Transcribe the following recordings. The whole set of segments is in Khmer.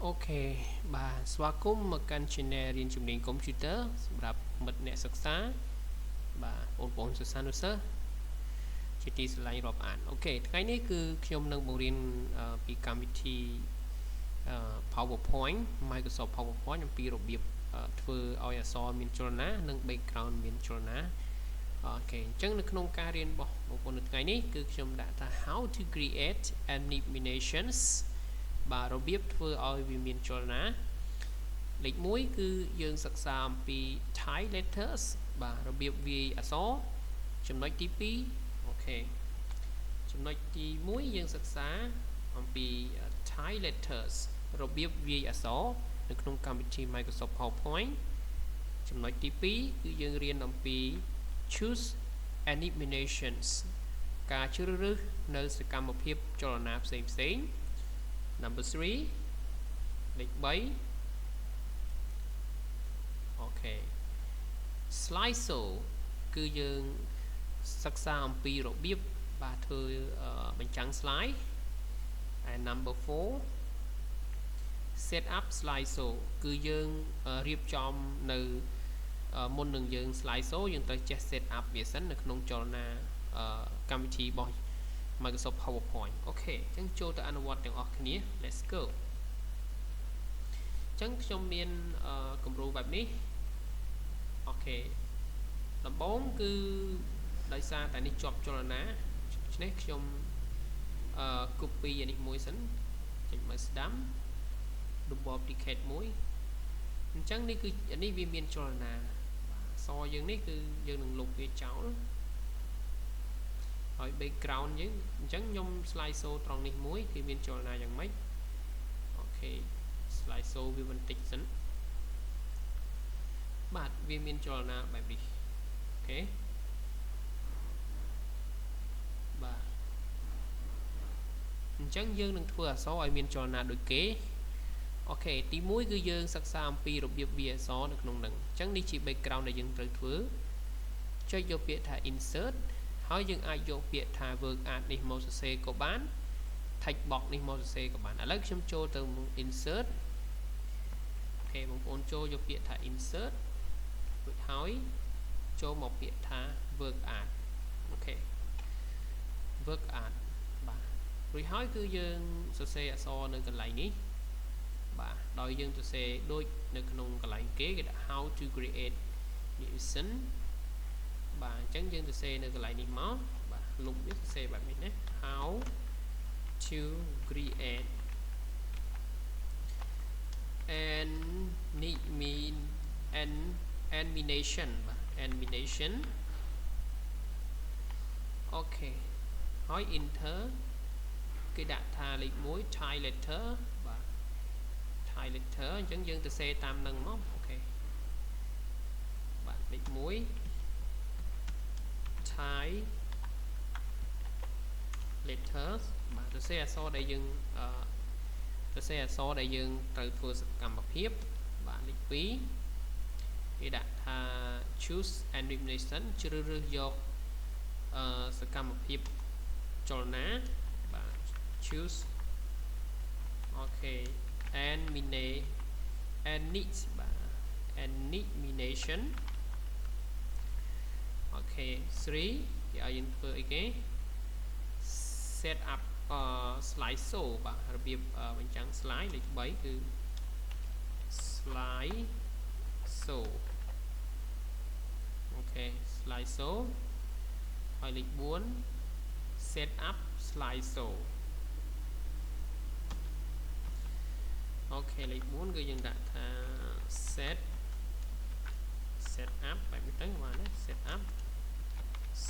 អូខេបាទស្វាគមន៍មកកាន់ channel រៀនជំនាញកុំព្យូទ័រសម្រាប់មិត្តអ្នកសិក្សាបាទបងប្អូនសិស្សានុសិស្សជាទីស្រឡាញ់រាប់អានអូខេថ្ងៃនេះគឺខ្ញុំនឹងបង្រៀនពីកម្មវិធី PowerPoint Microsoft PowerPoint អំពីរបៀបធ្វើឲ្យអក្សរមានចលនានិង background មានចលនាអូខេអញ្ចឹងនៅក្នុងការរៀនរបស់បងប្អូននៅថ្ងៃនេះគឺខ្ញុំដាក់ថា how to create animations បាទរបៀបធ្វើឲ្យវាមានចលនាលេខ1គឺយើងសិក្សាអំពី Thai letters បាទរបៀបវាយអក្សរចំណុចទី2អូខេចំណុចទី1យើងសិក្សាអំពី Thai letters របៀបវាយអក្សរនៅក្នុងកម្មវិធី Microsoft PowerPoint ចំណុចទី2គឺយើងរៀនអំពី choose animations ការជ្រើសរើសនៅសកម្មភាពចលនាផ្សេងៗ number 3លេខ3អូខេ slideshow គឺយើងសិក្សាអំពីរបៀបបាទធ្វើបញ្ចាំង slide and number 4 set up slideshow គឺយើងរៀបចំនៅមុននឹងយើង slideshow យើងត្រូវចេះ set up វាសិននៅក្នុងចលនាកម្មវិធីរបស់ Microsoft PowerPoint អូខេអញ្ចឹងចូលទៅអនុវត្តទាំងអស់គ្នា let's go អញ្ចឹងខ្ញុំមានគំរូបែបនេះអូខេដំបូងគឺដោយសារតែនេះជាប់ចលនាដូច្នេះខ្ញុំcopy អានេះមួយសិនចុចមើលស្ដាំ duplicate មួយអញ្ចឹងនេះគឺអានេះវាមានចលនាអក្សរយើងនេះគឺយើងនឹងលុបវាចោលហើយ background យើងអញ្ចឹងខ្ញុំ slide show ត្រង់នេះមួយគឺមានចលនាយ៉ាងម៉េចអូខេ slide show វាបន្តិចសិនបាទវាមានចលនាបែបនេះអូខេបាទអញ្ចឹងយើងនឹងធ្វើអក្សរឲ្យមានចលនាដូចគេអូខេទី1គឺយើងសិក្សាអំពីរបៀបវាយអក្សរនៅក្នុងនឹងអញ្ចឹងនេះជា background ដែលយើងត្រូវធ្វើចុចយកពាក្យថា insert ហើយយើងអាចយកពាក្យថា work art នេះមកសរសេរក៏បាន text box នេះមកសរសេរក៏បានឥឡូវខ្ញុំចូលទៅ insert អូខេបងប្អូនចូលយកពាក្យថា insert រួចហើយចូលមកពាក្យថា work art អូខេ work art បាទរួចហើយគឺយើងសរសេរអក្សរនៅកន្លែងនេះបាទដោយយើងសរសេរដូចនៅក្នុងកន្លែងគេគេដាក់ how to create animation បាទអញ្ចឹងយើងសរសេរនៅកន្លែងនេះមកបាទលុបវាសរសេរបែបនេះណា how to create animation បាទ animation អូខេហើយ enter គេដាក់ថាលេខ1 Thai letter បាទ Thai letter អញ្ចឹងយើងទៅសេតាមនឹងមកអូខេបាទលេខ1 Thai letters បាទទៅសេអក្សរដែលយើងទៅសេអក្សរដែលយើងត្រូវធ្វើសកម្មភាពបាទលេខ2គេដាក់ថា choose animation ជ្រើសរើសយកសកម្មភាពចលនាបាទ choose អូខេ animation អូខេ 3 គេឲ្យយើងធ្វើអីគេ set up slide show បាទរបៀបបញ្ចាំង slide លេខ3គឺ slide show អូខេ slide show ហើយលេខ4 set up slide show អូខេលេខ4គឺយើងដាក់ថា set up បែបនេះទៅបាទណា set up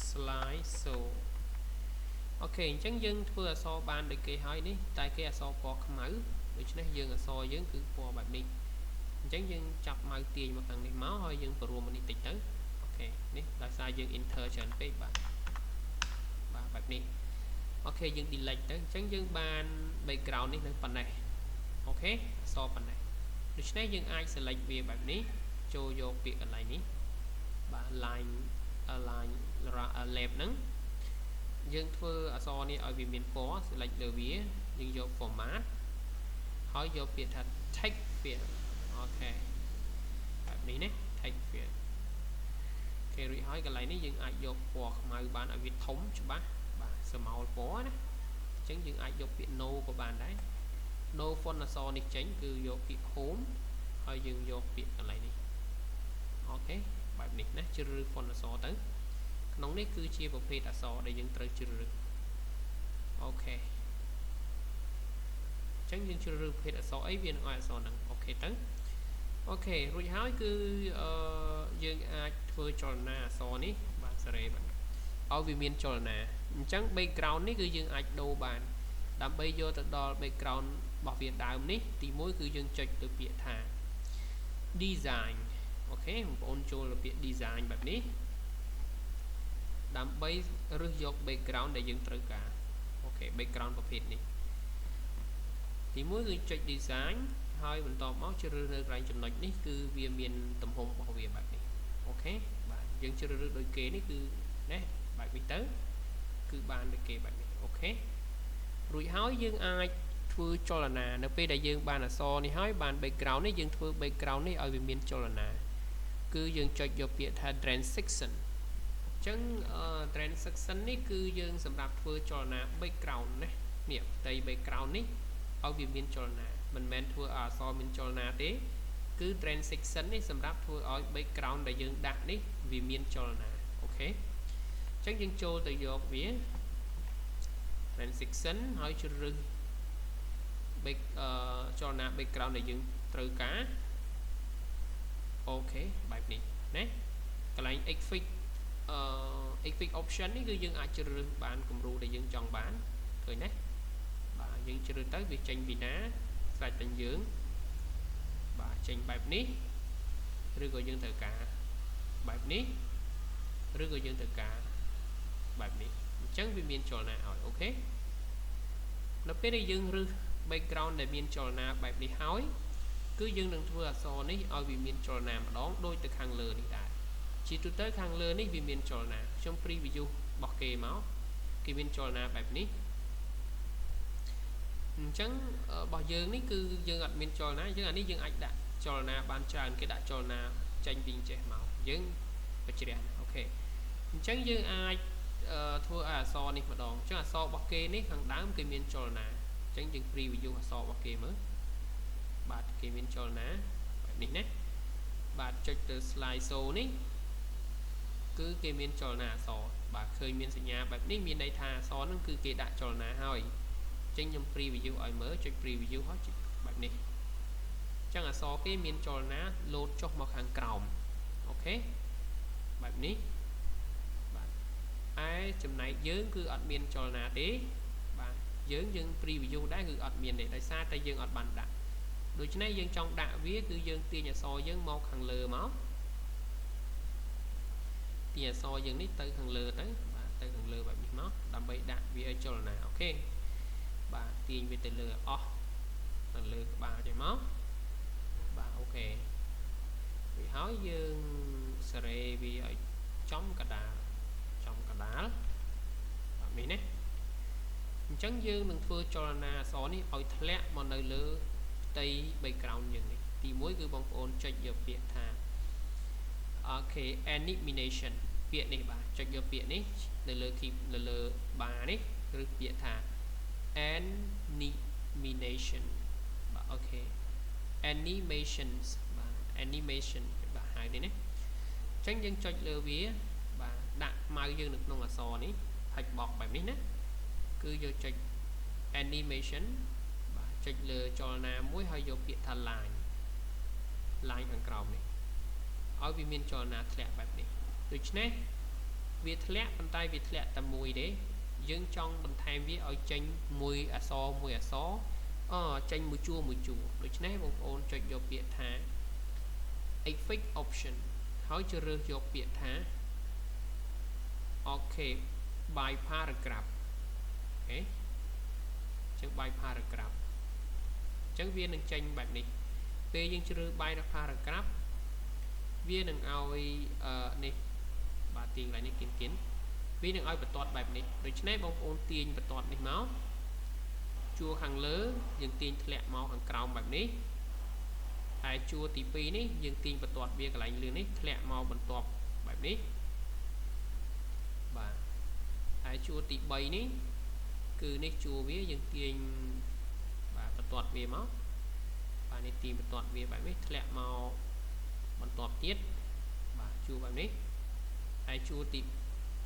slide show អូខេអញ្ចឹងយើងធ្វើអក្សរបានដូចគេហើយនេះតែគេអក្សរពណ៌ខ្មៅដូច្នេះយើងអក្សរយើងគឺពណ៌បែបនេះអញ្ចឹងយើងចាប់ម៉ៅទាញមកខាងនេះមកហើយយើងបរួមនេះតិចទៅអូខេនេះដោយសារយើង enter ច្រើនពេកបាទបែបនេះអូខេយើង delete ទៅអញ្ចឹងយើងបាន background នេះនៅប៉ុណ្ណេះអូខេអក្សរប៉ុណ្ណេះដូច្នេះយើងអាច select វាបែបនេះចូលយកពាក្យកន្លែងនេះបាទ line left ហ្នឹងយើងធ្វើអក្សរនេះឲ្យវាមានពណ៌ select លើវាយើងយក format ហើយយកពាក្យថា take field អូខេបែបនេះណា take field គេរួចហើយកន្លែងនេះយើងអាចយកពណ៌ខ្មៅបានឲ្យវាធំច្បាស់បាទស្រមោលពណ៌ណាអញ្ចឹងយើងអាចយកពាក្យ no ក៏បានដែរ no font អក្សរនេះចេញគឺយកពាក្យ home ហើយយើងយកពាក្យកន្លែងនេះអូខេបែបនេះណាជ្រើសរើស font អក្សរទៅក្នុងនេះគឺជាប្រភេទអក្សរដែលយើងត្រូវជ្រើសរើសអូខេអញ្ចឹងយើងជ្រើសរើសប្រភេទអក្សរអីវានឹងឲ្យអក្សរហ្នឹងអូខេទៅអូខេរួចហើយគឺយើងអាចធ្វើចលនាអក្សរនេះបាទសេរីបាទឲ្យវាមានចលនាអញ្ចឹង background នេះគឺយើងអាចដូរបានដើម្បីយកទៅដល់ background របស់វាដើមនេះទី1គឺយើងចុចទៅពាក្យថា design អូខេបងប្អូនចូលទៅពាក្យ design បែបនេះដើម្បីរើសយក background ដែលយើងត្រូវការអូខេ background ប្រភេទនេះទី1គឺចុច design ហើយបន្តមកជ្រើសរើសនៅកន្លែងចំណុចនេះគឺវាមានទំហំរបស់វាបែបនេះអូខេបាទយើងជ្រើសរើសដោយគេនេះគឺណាបែបនេះទៅគឺបានដូចគេបែបនេះអូខេរួចហើយយើងអាចធ្វើចលនានៅពេលដែលយើងបានអក្សរនេះហើយបាន background នេះយើងធ្វើ background នេះឲ្យវាមានចលនាគឺយើងចុចយកពាក្យថា transition អញ្ចឹង transition នេះគឺយើងសម្រាប់ធ្វើចលនា background ណានេះផ្ទៃ background នេះឲ្យវាមានចលនាមិនមែនធ្វើឲ្យអក្សរមានចលនាទេគឺ transition នេះសម្រាប់ធ្វើឲ្យ background ដែលយើងដាក់នេះវាមានចលនាអូខេអញ្ចឹងយើងចូលទៅយកវា transition ហើយជ្រើសរើសចលនា background ដែលយើងត្រូវការអូខេបែបនេះណាកន្លែង exfix exfix option នេះគឺយើងអាចជ្រើសរើសបានគំរូដែលយើងចង់បានឃើញណាបាទយើងជ្រើសទៅវាចេញពីណាស្រេចតែយើងបាទចេញបែបនេះឬក៏យើងត្រូវការបែបនេះឬក៏យើងត្រូវការបែបនេះអញ្ចឹងវាមានចលនាឲ្យអូខេនៅពេលដែលយើងរើស background ដែលមានចលនាបែបនេះហើយគឺយើងនឹងធ្វើអក្សរនេះឲ្យវាមានចលនាម្ដងដូចទៅខាងលើនេះដែរជាទូទៅខាងលើនេះវាមានចលនាខ្ញុំ preview របស់គេមកគេមានចលនាបែបនេះអញ្ចឹងរបស់យើងនេះគឺយើងអត់មានចលនាយើងអានេះយើងអាចដាក់ចលនាបានច្រើនគេដាក់ចលនាចេញពីចេះមកយើងបញ្ជ្រះអូខេអញ្ចឹងយើងអាចធ្វើឲ្យអក្សរនេះម្ដងអញ្ចឹងអក្សររបស់គេនេះខាងដើមគេមានចលនាអញ្ចឹងយើង preview អក្សររបស់គេមើលបាទគេមានចលនាបែបនេះណាបាទចុចទៅ slide show នេះគឺគេមានចលនាអក្សរបាទឃើញមានសញ្ញាបែបនេះមានន័យថាអក្សរហ្នឹងគឺគេដាក់ចលនាហើយអញ្ចឹងខ្ញុំ preview ឲ្យមើលចុច preview ហើយចុចបែបនេះអញ្ចឹងអក្សរគេមានចលនាលោតចុះមកខាងក្រោមអូខេបែបនេះបាទឯចំណែកយើងគឺអត់មានចលនាទេបាទយើង preview ដែរគឺអត់មានទេដោយសារតែយើងអត់បានដាក់ដូច្នេះយើងចង់ដាក់វាគឺយើងទាញអក្សរយើងមកខាងលើមកទាញអក្សរយើងនេះទៅខាងលើទៅបាទទៅខាងលើបែបនេះមកដើម្បីដាក់វាឲ្យចលនាអូខេបាទទាញវាទៅលើអស់ទៅលើក្បាលចេញមកបាទអូខេរួចហើយយើងសេរីវាឲ្យចំកដាលបែបនេះណាអញ្ចឹងយើងនឹងធ្វើចលនាអក្សរនេះឲ្យធ្លាក់មកនៅលើផ្ទៃ background យើងនេះទី1គឺបងប្អូនចុចយកពាក្យថាអូខេ animation ពាក្យនេះបាទចុចយកពាក្យនេះនៅលើ key នៅលើ bar នេះឬពាក្យថា animation បាទអូខេ animations បាទ animation បាទហើយនេះណាអញ្ចឹងយើងចុចលើវាបាទដាក់ម៉ៅយើងនៅក្នុងអក្សរនេះហាច់បកបែបនេះណាគឺយកចុច animation បាទចុចលើចលនាមួយហើយយកពាក្យថា line ខាងក្រោមនេះឲ្យវាមានចលនាធ្លាក់បែបនេះដូច្នេះវាធ្លាក់ប៉ុន្តែវាធ្លាក់តែមួយទេយើងចង់បន្ថែមវាឲ្យចេញមួយអក្សរចេញមួយជួរដូច្នេះបងប្អូនចុចយកពាក្យថា exfix option ហើយជ្រើសយកពាក្យថាអូខេ by paragraph អូខេអញ្ចឹង by paragraph អញ្ចឹងវានឹងចេញបែបនេះពេលយើងជ្រើស by paragraph វានឹងឲ្យនេះបាទទាញកន្លែងនេះគៀនវានឹងឲ្យបន្ទាត់បែបនេះដូច្នេះបងប្អូនទាញបន្ទាត់នេះមក ជួរខាងលើយើងទាញធ្លាក់មកខាងក្រោមបែបនេះហើយជួរទី2នេះយើងទាញបន្ទាត់វាកន្លែងលឿននេះធ្លាក់មកបន្ទាប់បែបនេះបាទហើយជួរទី3នេះគឺនេះជួរវាយើងទាញបាទបន្ទាត់វាមកបាទនេះទាញបន្ទាត់វាបែបនេះធ្លាក់មកបន្ទាប់ទៀតបាទជួរបែបនេះហើយជួរទី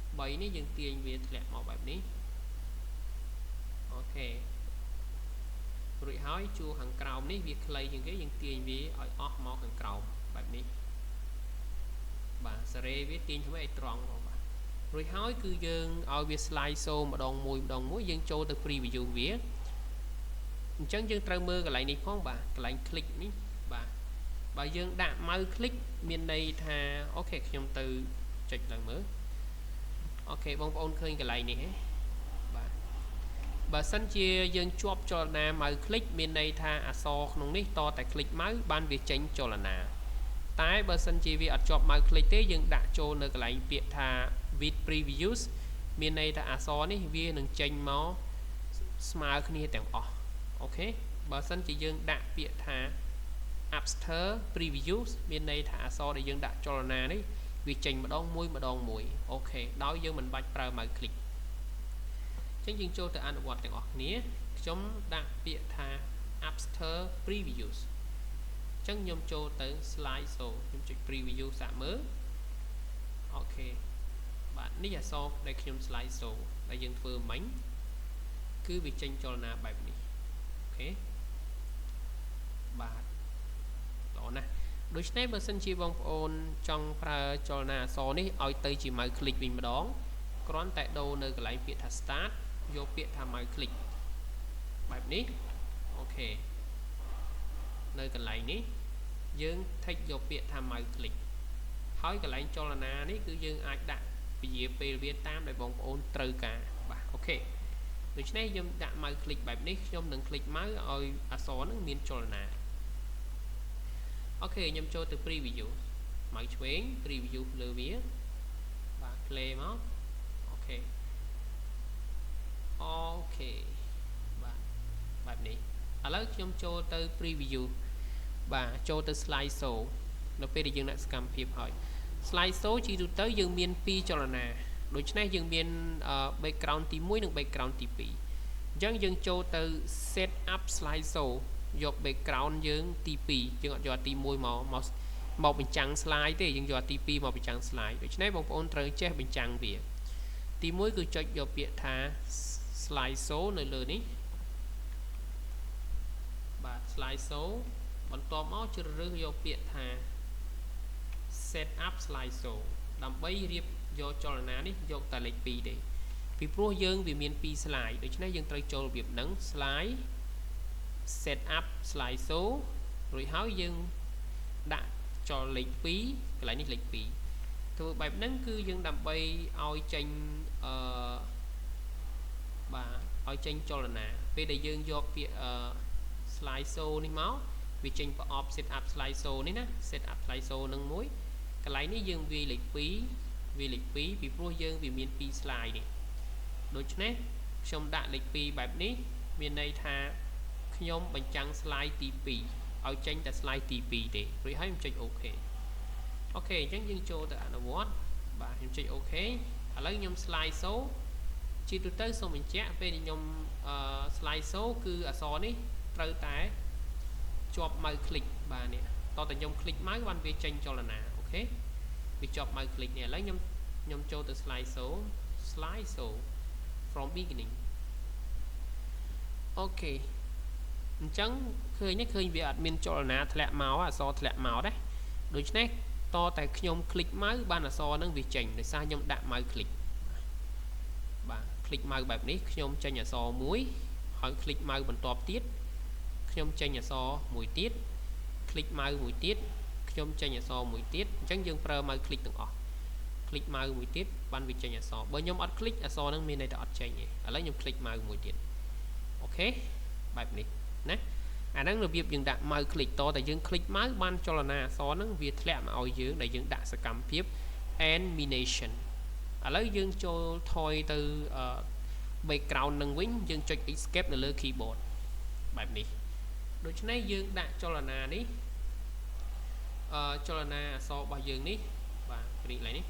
3នេះយើងទាញវាធ្លាក់មកបែបនេះអូខេរួចហើយជួរខាងក្រោមនេះវាខ្លីជាងគេយើងទាញវាឲ្យអស់មកខាងក្រោមបែបនេះបាទសារ៉េវាទាញធ្វើឲ្យត្រង់បងបាទរួចហើយគឺយើងឲ្យវា slide show ម្ដងមួយយើងចូលទៅ preview វាអញ្ចឹងយើងត្រូវមើលកន្លែងនេះផងបាទកន្លែង click នេះបាទបើយើងដាក់ម៉ៅ click មានន័យថាអូខេខ្ញុំទៅចុចឡើងមើលអូខេបងប្អូនឃើញកន្លែងនេះហ៎បាទបើសិនជាយើងជាប់ចលនាម៉ៅ click មានន័យថាអក្សរក្នុងនេះតតែ click ម៉ៅបានវាចេញចលនាតែបើសិនជាវាអត់ជាប់ម៉ៅ click ទេយើងដាក់ចូលនៅកន្លែងពាក្យថា with previews មានន័យថាអក្សរនេះវានឹងចេញមកស្មើគ្នាទាំងអស់អូខេបើសិនជាយើងដាក់ពាក្យថា after previews មានន័យថាអក្សរដែលយើងដាក់ចលនានេះវាចេញម្ដងមួយអូខេដោយយើងមិនបាច់ប្រើម៉ៅ click អញ្ចឹងយើងចូលទៅអនុវត្តទាំងអស់គ្នាខ្ញុំដាក់ពាក្យថា after previews អញ្ចឹងខ្ញុំចូលទៅ slide show ខ្ញុំចុច preview សាកមើលអូខេបាទនេះអក្សរដែលខ្ញុំ slide show ដែលយើងធ្វើមិញគឺវាចេញចលនាបែបនេះអូខេបាទល្អណាស់ដូច្នេះបើសិនជាបងប្អូនចង់ប្រើចលនាអក្សរនេះឲ្យទៅជាម៉ៅ click វិញម្ដងគ្រាន់តែដូរនៅកន្លែងពាក្យថា start យកពាក្យថាម៉ៅ click បែបនេះអូខេនៅកន្លែងនេះយើង take យកពាក្យថាម៉ៅ click ហើយកន្លែងចលនានេះគឺយើងអាចដាក់ពជាពេលវាតាមដែលបងប្អូនត្រូវការបាទអូខេដូច្នេះយើងដាក់ម៉ៅ click បែបនេះខ្ញុំនឹង click ម៉ៅឲ្យអក្សរនឹងមានចលនាអូខេខ្ញុំចូលទៅ preview ម៉ៅឆ្វេង preview លើវាបាទ play មកអូខេបាទបែបនេះឥឡូវខ្ញុំចូលទៅ preview បាទចូលទៅ slide show នៅពេលដែលយើងដាក់សកម្មភាពហើយ slide show ជាទូទៅយើងមាន2ចលនាដូច្នេះយើងមាន background ទី1និង background ទី2អញ្ចឹងយើងចូលទៅ set up slide show យក background យើងទី2យើងអត់យកទី1មកបញ្ចាំង slide ទេយើងយកទី2មកបញ្ចាំង slide ដូច្នេះបងប្អូនត្រូវចេះបញ្ចាំងវាទី1គឺចុចយកពាក្យថា slide show នៅលើនេះបាទ slide show បន្ទាប់មកជ្រើសរើសយកពាក្យថា set up slide show ដើម្បីរៀបយកចលនានេះយកតែលេខ2ទេពីព្រោះយើងវាមាន2 slide ដូច្នេះយើងត្រូវចូលរបៀបហ្នឹង slide set up slide show រួចហើយយើងដាក់ចលលេខ2កន្លែងនេះលេខ2ធ្វើបែបហ្នឹងគឺយើងដើម្បីឲ្យចេញបាទឲ្យចេញចលនាពេលដែលយើងយកពាក្យslide show នេះមកវាចេញប្រអប់ set up slide show នេះណា set up slide show នឹងមួយកន្លែងនេះយើងវាយលេខ2ពីព្រោះយើងវាមាន2 slide នេះដូច្នេះខ្ញុំដាក់លេខ2បែបនេះមានន័យថាខ្ញុំបញ្ចាំង slide ទី2ឲ្យចេញតែ slide ទី2ទេរួចហើយខ្ញុំចុច OK អូខេអញ្ចឹងយើងចូលទៅអនុវត្តបាទខ្ញុំចុច OK ឥឡូវខ្ញុំ slide show ជាទូទៅសូមបញ្ជាក់ពេលខ្ញុំslide show គឺអក្សរនេះត្រូវតែជាប់ម៉ៅ click បាទនេះតោះតែខ្ញុំ click ម៉ៅបានវាចេញចលនាអូខេវាជាប់ម៉ៅ click នេះឥឡូវខ្ញុំចូលទៅ slide show from beginning អូខេអញ្ចឹងឃើញវាអត់មានចលនាធ្លាក់មកអក្សរធ្លាក់មកដែរដូច្នេះតតែខ្ញុំ click ម៉ៅបានអក្សរនឹងវាចេញដោយសារខ្ញុំដាក់ម៉ៅ click បាទ click ម៉ៅបែបនេះខ្ញុំចេញអក្សរមួយហើយ click ម៉ៅបន្ទាប់ទៀតខ្ញុំចេញអក្សរមួយទៀត click ម៉ៅមួយទៀតខ្ញុំចេញអក្សរមួយទៀតអញ្ចឹងយើងប្រើម៉ៅ click ទាំងអស់ click ម៉ៅមួយទៀតបានវាចេញអក្សរបើខ្ញុំអត់ click អក្សរនឹងមានន័យថាអត់ចេញទេឥឡូវខ្ញុំ click ម៉ៅមួយទៀតអូខេបែបនេះណាអាហ្នឹងរបៀបយើងដាក់ម៉ៅ click តតែយើង click ម៉ៅបានចលនាអក្សរហ្នឹងវាធ្លាក់មកឲ្យយើងដែលយើងដាក់សកម្មភាព animation ឥឡូវយើងចូលថយទៅ background នឹងវិញយើងចុច escape នៅលើ keyboard បែបនេះដូច្នេះយើងដាក់ចលនានេះចលនាអក្សររបស់យើងនេះបាទព្រីកឡើងនេះ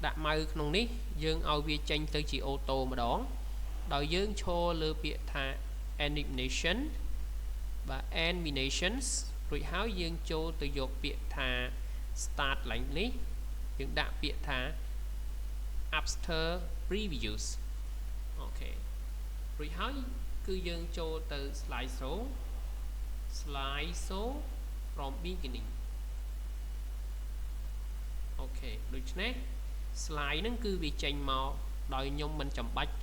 ដាក់ម៉ៅក្នុងនេះយើងឲ្យវាចេញទៅជាអូតូម្ដងដោយយើងឈរលើពាក្យថា animation បាទ animations រួចហើយយើងចូលទៅយកពាក្យថា start ឡើងនេះយើងដាក់ពាក្យថា after previews អូខេរួចហើយគឺយើងចូលទៅ slideshow from beginning អូខេដូច្នេះ slide ហ្នឹងគឺវាចេញមកដោយខ្ញុំមិនចាំបាច់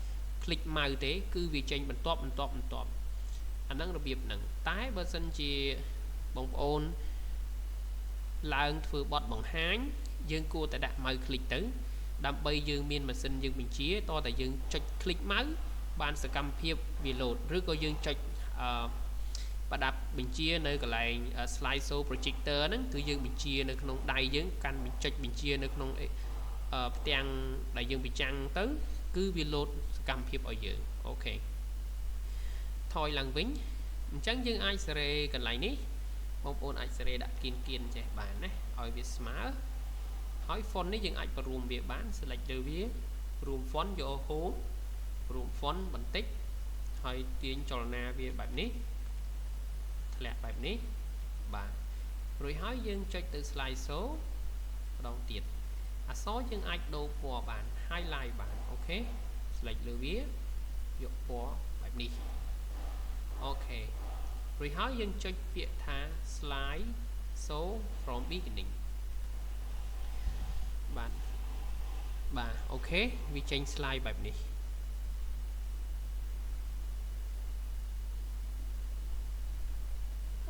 click ម៉ៅទេគឺវាចេញបន្ទាប់អាហ្នឹងរបៀបហ្នឹងតែបើសិនជាបងប្អូនឡើងធ្វើបទបង្ហាញយើងគួរតែដាក់ម៉ៅ click ទៅដើម្បីយើងមានម៉ាស៊ីនយើងបញ្ជាតតែយើងចុច click ម៉ៅបានសកម្មភាពវា load ឬក៏យើងចុចប្រដាប់បញ្ជានៅកន្លែង slideshow projector ហ្នឹងគឺយើងបញ្ជានៅក្នុងដៃយើងកាន់ចុចបញ្ជានៅក្នុងផ្ទាំងដែលយើងបញ្ចាំងទៅគឺវា load សកម្មភាពឲ្យយើងអូខេថយឡើងវិញអញ្ចឹងយើងអាចសេរីកន្លែងនេះបងប្អូនអាចសេរីដាក់គៀនចេះបានណាឲ្យវាស្មើហើយ font នេះយើងអាចបរួមវាបាន select លើវារួម font យក home រួម font បន្តិចហើយទាញចលនាវាបែបនេះធ្លាក់បែបនេះបាទរួចហើយយើងចុចទៅ slideshow ម្ដងទៀតអក្សរយើងអាចដូរពណ៌បាន highlight បានអូខេ select លើវាយកពណ៌បែបនេះអូខេរួចហើយយើងចុចពាក្យថា slideshow from beginning បាទអូខេវាចេញ slide បែបនេះ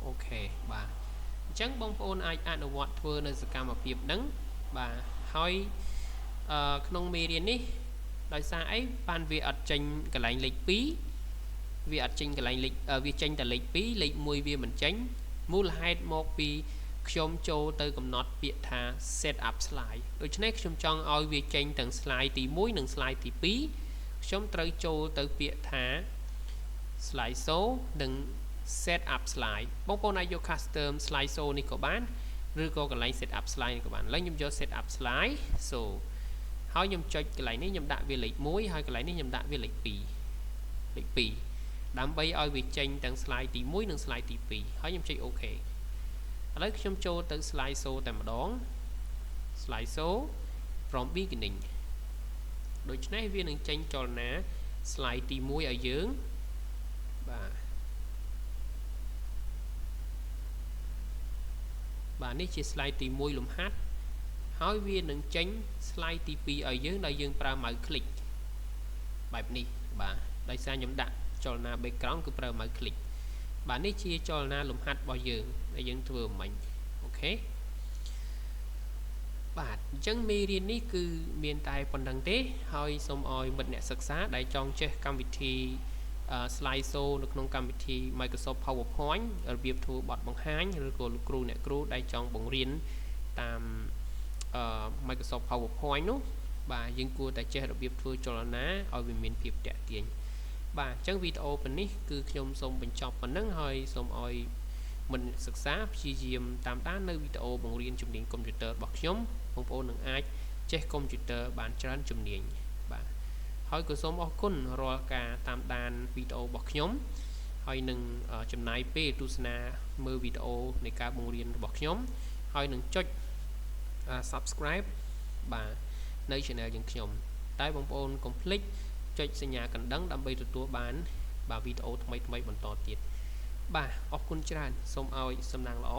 អូខេបាទអញ្ចឹងបងប្អូនអាចអនុវត្តធ្វើនៅសកម្មភាពហ្នឹងបាទហើយក្នុងមេរៀននេះដោយសារអីបានវាអត់ចេញកន្លែងលេខ2វាអត់ចេញកន្លែងលេខវាចេញតែលេខ2លេខ1វាមិនចេញមូលហេតុមកពីខ្ញុំចូលទៅកំណត់ពាក្យថា set up slide ដូច្នេះខ្ញុំចង់ឲ្យវាចេញទាំង slide ទី1និង slide ទី2ខ្ញុំត្រូវចូលទៅពាក្យថា slideshow និង set up slide បងប្អូនអាចយក custom slideshow នេះក៏បានឬក៏កន្លែង set up slide នេះក៏បានឥឡូវខ្ញុំយក set up slide so ហើយខ្ញុំចុចកន្លែងនេះខ្ញុំដាក់វាលេខ1ហើយកន្លែងនេះខ្ញុំដាក់វាលេខ2ដើម្បីឲ្យវាចេញទាំង slide ទី1និង slide ទី2ហើយខ្ញុំចុច OK ឥឡូវខ្ញុំចូលទៅ slideshow តែម្ដង slideshow from beginning ដូច្នេះវានឹងចេញចលនា slide ទី1ឲ្យយើងបាទនេះជា slide ទី1លំហាត់ហើយវានឹងចេញ slide ទី2ឲ្យយើងដោយយើងប្រើម៉ៅ click បែបនេះបាទដោយសារខ្ញុំដាក់ចលនា background គឺប្រើម៉ៅ click បាទនេះជាចលនាលំហាត់របស់យើងដែលយើងធ្វើមិញអូខេបាទអញ្ចឹងមេរៀននេះគឺមានតែប៉ុណ្្នឹងទេហើយសូមឲ្យមិត្តអ្នកសិក្សាដែលចង់ចេះកម្មវិធី slideshow នៅក្នុងកម្មវិធី Microsoft PowerPoint របៀបធ្វើបទបង្ហាញឬក៏លោកគ្រូអ្នកគ្រូដែលចង់បង្រៀនតាម Microsoft PowerPoint នោះបាទយើងគួរតែចេះរបៀបធ្វើចលនាឲ្យវាមានភាពតាក់ទាញបាទអញ្ចឹងវីដេអូប៉ុណ្នេះគឺខ្ញុំសូមបញ្ចប់ប៉ុណ្ណឹងហើយសូមឲ្យមិនសិក្សាព្យាយាមតាមដាននៅវីដេអូបង្រៀនជំនាញកុំព្យូទ័ររបស់ខ្ញុំបងប្អូននឹងអាចចេះកុំព្យូទ័របានច្រើនជំនាញបាទហើយក៏សូមអរគុណរាល់ការតាមដានវីដេអូរបស់ខ្ញុំហើយនឹងចំណាយពេលទស្សនាមើលវីដេអូនៃការបង្រៀនរបស់ខ្ញុំហើយនឹងចុច subscribe បាទនៅ channel យើងខ្ញុំតែបងប្អូនកុំភ្លេចចុចសញ្ញាកណ្ដឹងដើម្បីទទួលបានបាទវីដេអូថ្មីៗបន្តទៀតបាទអរគុណច្រើនសូមឲ្យសំណាងល្អ